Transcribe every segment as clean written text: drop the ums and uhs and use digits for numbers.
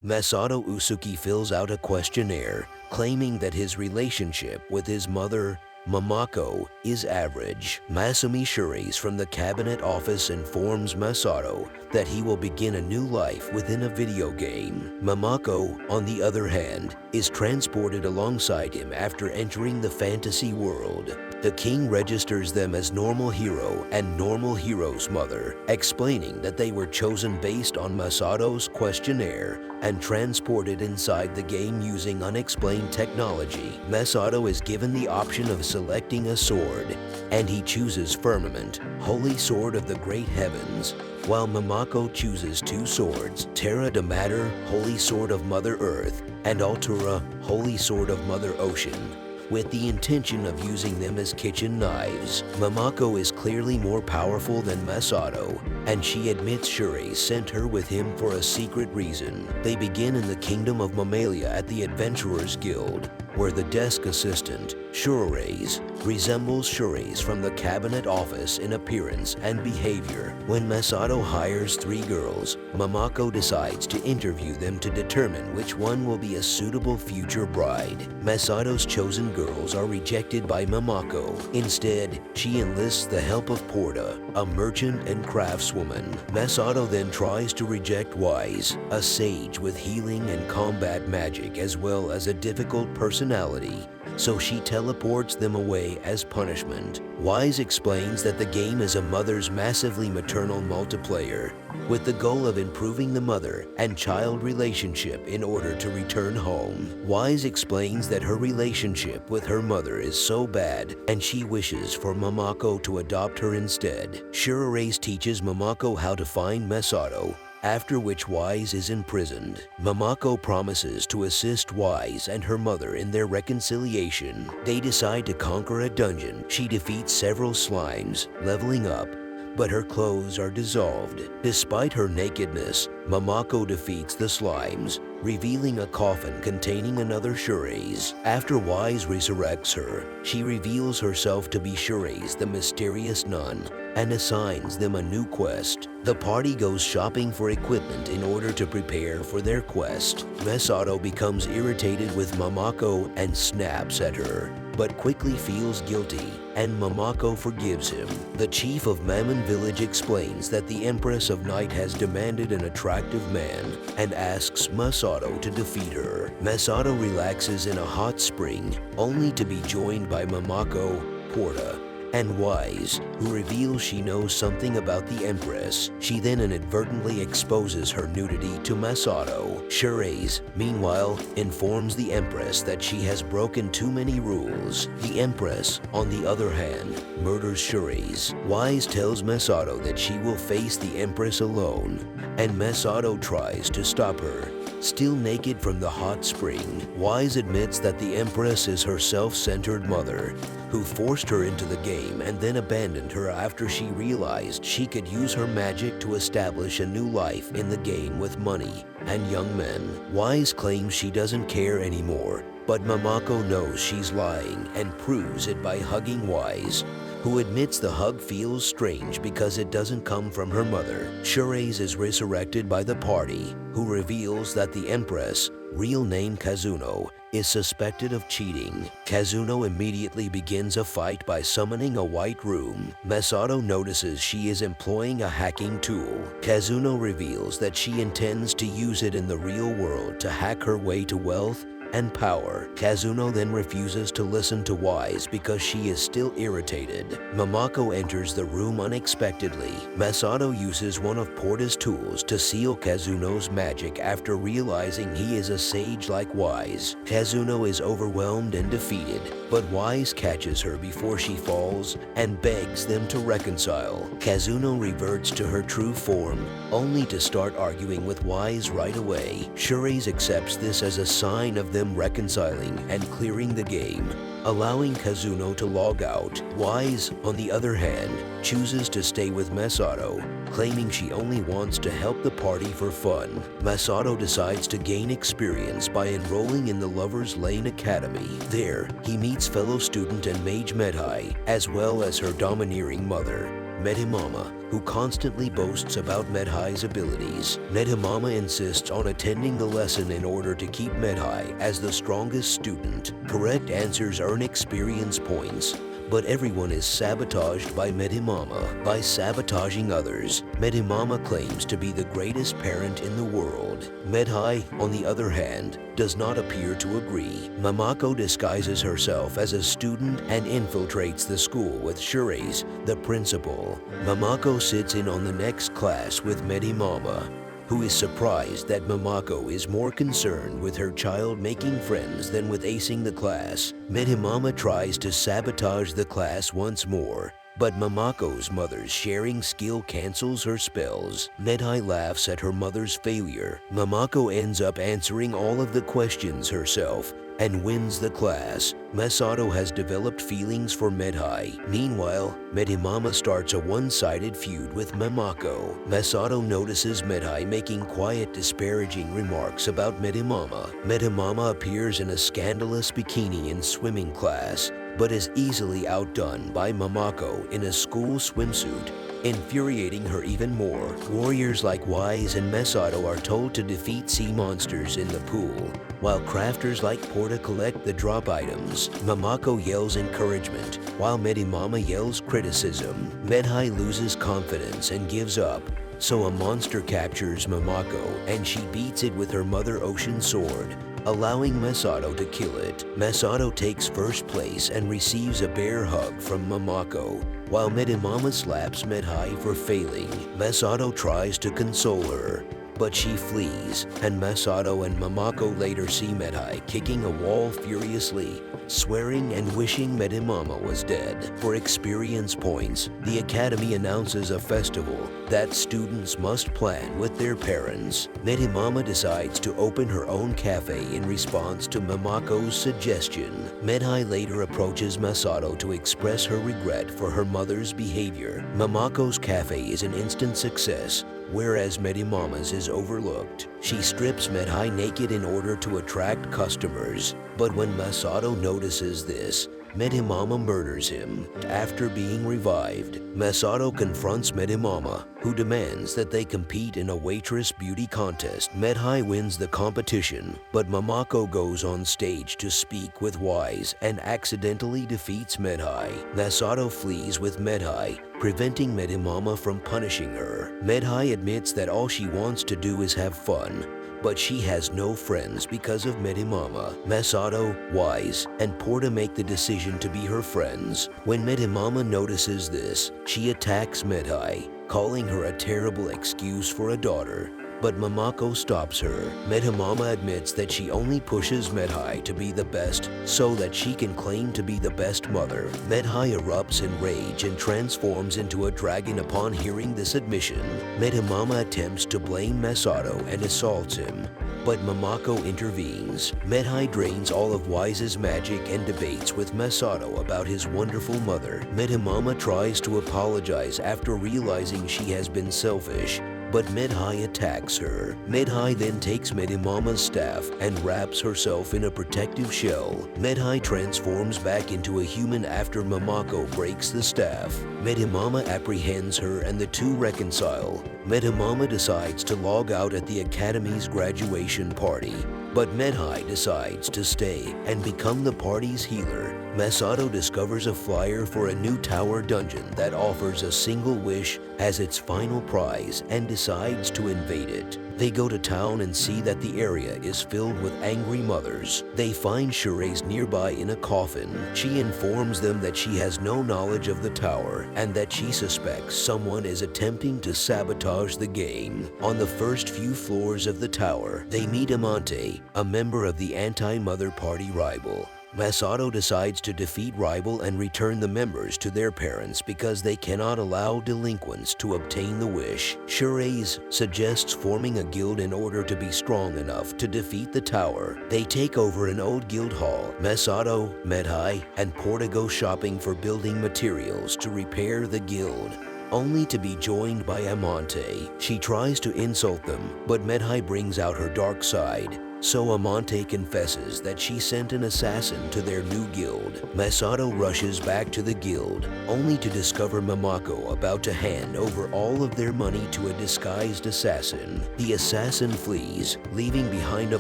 Masato Usuki fills out a questionnaire claiming that his relationship with his mother, Mamako, is average. Masumi Shures from the cabinet office informs Masato that he will begin a new life within a video game. Mamako, on the other hand, is transported alongside him after entering the fantasy world. The king registers them as normal hero and normal hero's mother, explaining that they were chosen based on Masato's questionnaire and transported inside the game using unexplained technology. Masato is given the option of selecting a sword, and he chooses Firmament, Holy Sword of the Great Heavens, while Mamako chooses two swords, Terra de Mater, Holy Sword of Mother Earth, and Altura, Holy Sword of Mother Ocean, with the intention of using them as kitchen knives. Mamako is clearly more powerful than Masato, and she admits Shuri sent her with him for a secret reason. They begin in the kingdom of Mammalia at the Adventurers Guild, where the desk assistant, Shures, resembles Shures from the cabinet office in appearance and behavior. When Masato hires three girls, Mamako decides to interview them to determine which one will be a suitable future bride. Masato's chosen girls are rejected by Mamako. Instead, she enlists the help of Porta, a merchant and craftswoman. Masato then tries to reject Wise, a sage with healing and combat magic as well as a difficult personality, so she teleports them away as punishment. Wise explains that the game is a mother's massively maternal multiplayer, with the goal of improving the mother and child relationship in order to return home. Wise explains that her relationship with her mother is so bad and she wishes for Mamako to adopt her instead. Shurarace teaches Mamako how to find Masato, after which Wise is imprisoned. Mamako promises to assist Wise and her mother in their reconciliation. They decide to conquer a dungeon. She defeats several slimes, leveling up, but her clothes are dissolved. Despite her nakedness, Mamako defeats the slimes, revealing a coffin containing another Shures. After Wise resurrects her, she reveals herself to be Shures, the mysterious nun, and assigns them a new quest. The party goes shopping for equipment in order to prepare for their quest. Masato becomes irritated with Mamako and snaps at her, but quickly feels guilty, and Mamako forgives him. The chief of Mammon Village explains that the Empress of Night has demanded an attractive man and asks Masato to defeat her. Masato relaxes in a hot spring, only to be joined by Mamako, Porta, and Wise, who reveals she knows something about the Empress. She then inadvertently exposes her nudity to Masato. Shures, meanwhile, informs the Empress that she has broken too many rules. The Empress, on the other hand, murders Shures. Wise tells Masato that she will face the Empress alone, and Masato tries to stop her. Still naked from the hot spring, Wise admits that the Empress is her self-centered mother, who forced her into the game and then abandoned her after she realized she could use her magic to establish a new life in the game with money and young men. Wise claims she doesn't care anymore, but Mamako knows she's lying and proves it by hugging Wise, who admits the hug feels strange because it doesn't come from her mother. Shures is resurrected by the party, who reveals that the Empress, real name Kazuno, is suspected of cheating. Kazuno immediately begins a fight by summoning a white room. Masato notices she is employing a hacking tool. Kazuno reveals that she intends to use it in the real world to hack her way to wealth and power. Kazuno then refuses to listen to Wise because she is still irritated. Mamako enters the room unexpectedly. Masato uses one of Porta's tools to seal Kazuno's magic after realizing he is a sage like Wise. Kazuno is overwhelmed and defeated, but Wise catches her before she falls and begs them to reconcile. Kazuno reverts to her true form, only to start arguing with Wise right away. Shures accepts this as a sign of them reconciling and clearing the game, allowing Kazuno to log out. Wise, on the other hand, chooses to stay with Masato, claiming she only wants to help the party for fun. Masato decides to gain experience by enrolling in the Lover's Lane Academy. There, he meets fellow student and mage Medhai, as well as her domineering mother. Medimama, who constantly boasts about Medhai's abilities. Medimama insists on attending the lesson in order to keep Medhai as the strongest student. Correct answers earn experience points, but everyone is sabotaged by Medimama. By sabotaging others, Medimama claims to be the greatest parent in the world. Medhai, on the other hand, does not appear to agree. Mamako disguises herself as a student and infiltrates the school with Shurai's, the principal. Mamako sits in on the next class with Medimama, who is surprised that Mamako is more concerned with her child making friends than with acing the class. Medimama tries to sabotage the class once more, but Mamako's mother's sharing skill cancels her spells. Medhai laughs at her mother's failure. Mamako ends up answering all of the questions herself and wins the class. Masato has developed feelings for Medhai. Meanwhile, Medimama starts a one-sided feud with Mamako. Masato notices Medhai making quiet, disparaging remarks about Medimama. Medimama appears in a scandalous bikini in swimming class, but is easily outdone by Mamako in a school swimsuit, infuriating her even more. Warriors like Wise and Masato are told to defeat sea monsters in the pool, while crafters like Porta collect the drop items. Mamako yells encouragement, while Medimama yells criticism. Medhai loses confidence and gives up, so a monster captures Mamako and she beats it with her Mother Ocean sword, allowing Masato to kill it. Masato takes first place and receives a bear hug from Mamako, while Medimama slaps Medhai for failing. Masato tries to console her, but she flees, and Masato and Mamako later see Medhai kicking a wall furiously, swearing and wishing Medimama was dead. For experience points, the Academy announces a festival that students must plan with their parents. Medimama decides to open her own cafe in response to Mamako's suggestion. Medhai later approaches Masato to express her regret for her mother's behavior. Mamako's cafe is an instant success, whereas Medimama's is overlooked. She strips Medhai naked in order to attract customers, but when Masato notices this, Medimama murders him. After being revived, Masato confronts Medimama, who demands that they compete in a waitress beauty contest. Medhai wins the competition, but Mamako goes on stage to speak with Wise and accidentally defeats Medhai. Masato flees with Medhai, preventing Medimama from punishing her. Medhai admits that all she wants to do is have fun, but she has no friends because of Medimama. Masato, Wise, and Porta make the decision to be her friends. When Medimama notices this, she attacks Medhai, calling her a terrible excuse for a daughter. But Mamako stops her. Medimama admits that she only pushes Medhai to be the best so that she can claim to be the best mother. Medhai erupts in rage and transforms into a dragon upon hearing this admission. Medimama attempts to blame Masato and assaults him, but Mamako intervenes. Medhai drains all of Wise's magic and debates with Masato about his wonderful mother. Medimama tries to apologize after realizing she has been selfish, but Medhai attacks her. Medhai then takes Medimama's staff and wraps herself in a protective shell. Medhai transforms back into a human after Mamako breaks the staff. Medimama apprehends her and the two reconcile. Medimama decides to log out at the Academy's graduation party, but Medhai decides to stay and become the party's healer. Masato discovers a flyer for a new tower dungeon that offers a single wish as its final prize and decides to invade it. They go to town and see that the area is filled with angry mothers. They find Shurai's nearby in a coffin. She informs them that she has no knowledge of the tower and that she suspects someone is attempting to sabotage the game. On the first few floors of the tower, they meet Amante, a member of the anti-mother party rival. Masato decides to defeat rival and return the members to their parents because they cannot allow delinquents to obtain the wish. Shurai's suggests forming a guild in order to be strong enough to defeat the tower. They take over an old guild hall. Masato, Medhai, and Porta go shopping for building materials to repair the guild, only to be joined by Amante. She tries to insult them, but Medhai brings out her dark side so Amante confesses that she sent an assassin to their new guild. Masato rushes back to the guild, only to discover Mamako about to hand over all of their money to a disguised assassin. The assassin flees, leaving behind a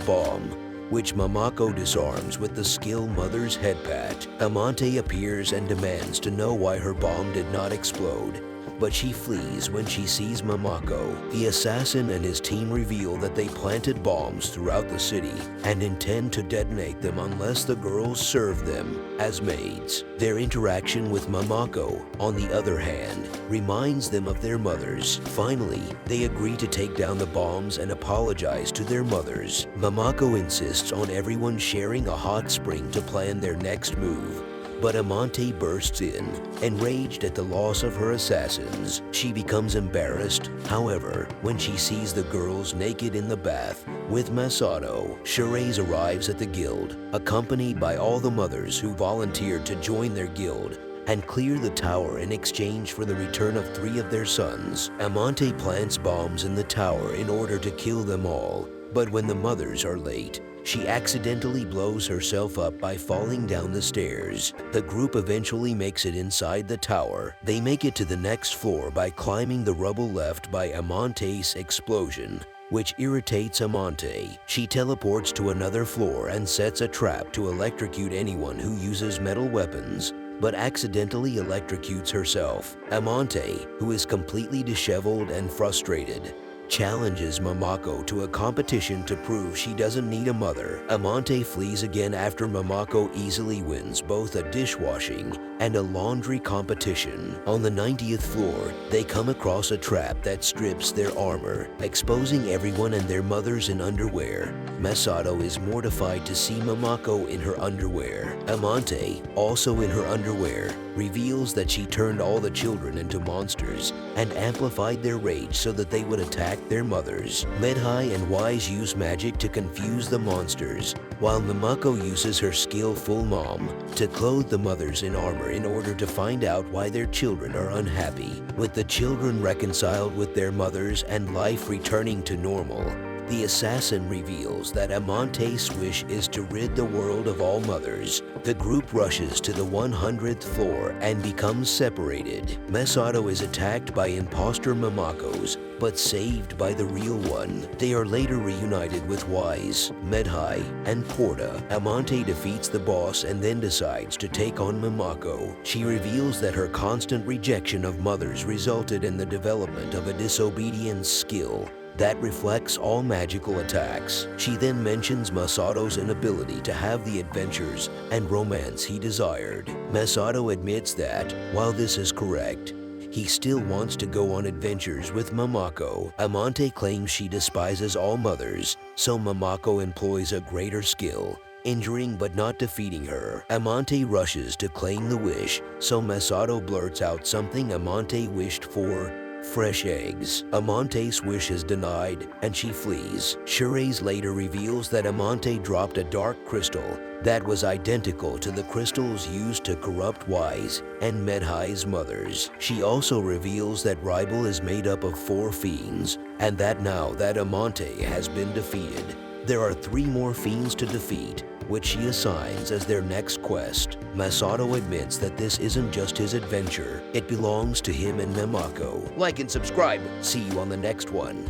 bomb, which Mamako disarms with the skill mother's head pat. Amante appears and demands to know why her bomb did not explode, but she flees when she sees Mamako. The assassin and his team reveal that they planted bombs throughout the city and intend to detonate them unless the girls serve them as maids. Their interaction with Mamako, on the other hand, reminds them of their mothers. Finally, they agree to take down the bombs and apologize to their mothers. Mamako insists on everyone sharing a hot spring to plan their next move, but Amante bursts in, enraged at the loss of her assassins. She becomes embarrassed, however, when she sees the girls naked in the bath with Masato. Charez arrives at the guild, accompanied by all the mothers who volunteered to join their guild and clear the tower in exchange for the return of 3 of their sons. Amante plants bombs in the tower in order to kill them all, but when the mothers are late, she accidentally blows herself up by falling down the stairs. The group eventually makes it inside the tower. They make it to the next floor by climbing the rubble left by Amante's explosion, which irritates Amante. She teleports to another floor and sets a trap to electrocute anyone who uses metal weapons, but accidentally electrocutes herself. Amante, who is completely disheveled and frustrated, challenges Mamako to a competition to prove she doesn't need a mother. Amante flees again after Mamako easily wins both a dishwashing and a laundry competition. On the 90th floor, they come across a trap that strips their armor, exposing everyone and their mothers in underwear. Masato is mortified to see Mamako in her underwear. Amante, also in her underwear, reveals that she turned all the children into monsters and amplified their rage so that they would attack their mothers. Medhai and Wise use magic to confuse the monsters, while Mamako uses her skillful mom to clothe the mothers in armor in order to find out why their children are unhappy. With the children reconciled with their mothers and life returning to normal, the assassin reveals that Amante's wish is to rid the world of all mothers. The group rushes to the 100th floor and becomes separated. Masato is attacked by imposter Mamakos, but saved by the real one. They are later reunited with Wise, Medhai, and Porta. Amante defeats the boss and then decides to take on Mamako. She reveals that her constant rejection of mothers resulted in the development of a disobedience skill that reflects all magical attacks. She then mentions Masato's inability to have the adventures and romance he desired. Masato admits that, while this is correct, he still wants to go on adventures with Mamako. Amante claims she despises all mothers, so Mamako employs a greater skill, injuring but not defeating her. Amante rushes to claim the wish, so Masato blurts out something Amante wished for: fresh eggs. Amante's wish is denied, and she flees. Charez later reveals that Amante dropped a dark crystal that was identical to the crystals used to corrupt Wise and Medhai's mothers. She also reveals that Rival is made up of 4 fiends, and that now that Amante has been defeated, there are 3 more fiends to defeat, which she assigns as their next quest. Masato admits that this isn't just his adventure, it belongs to him and Mamako. Like and subscribe. See you on the next one.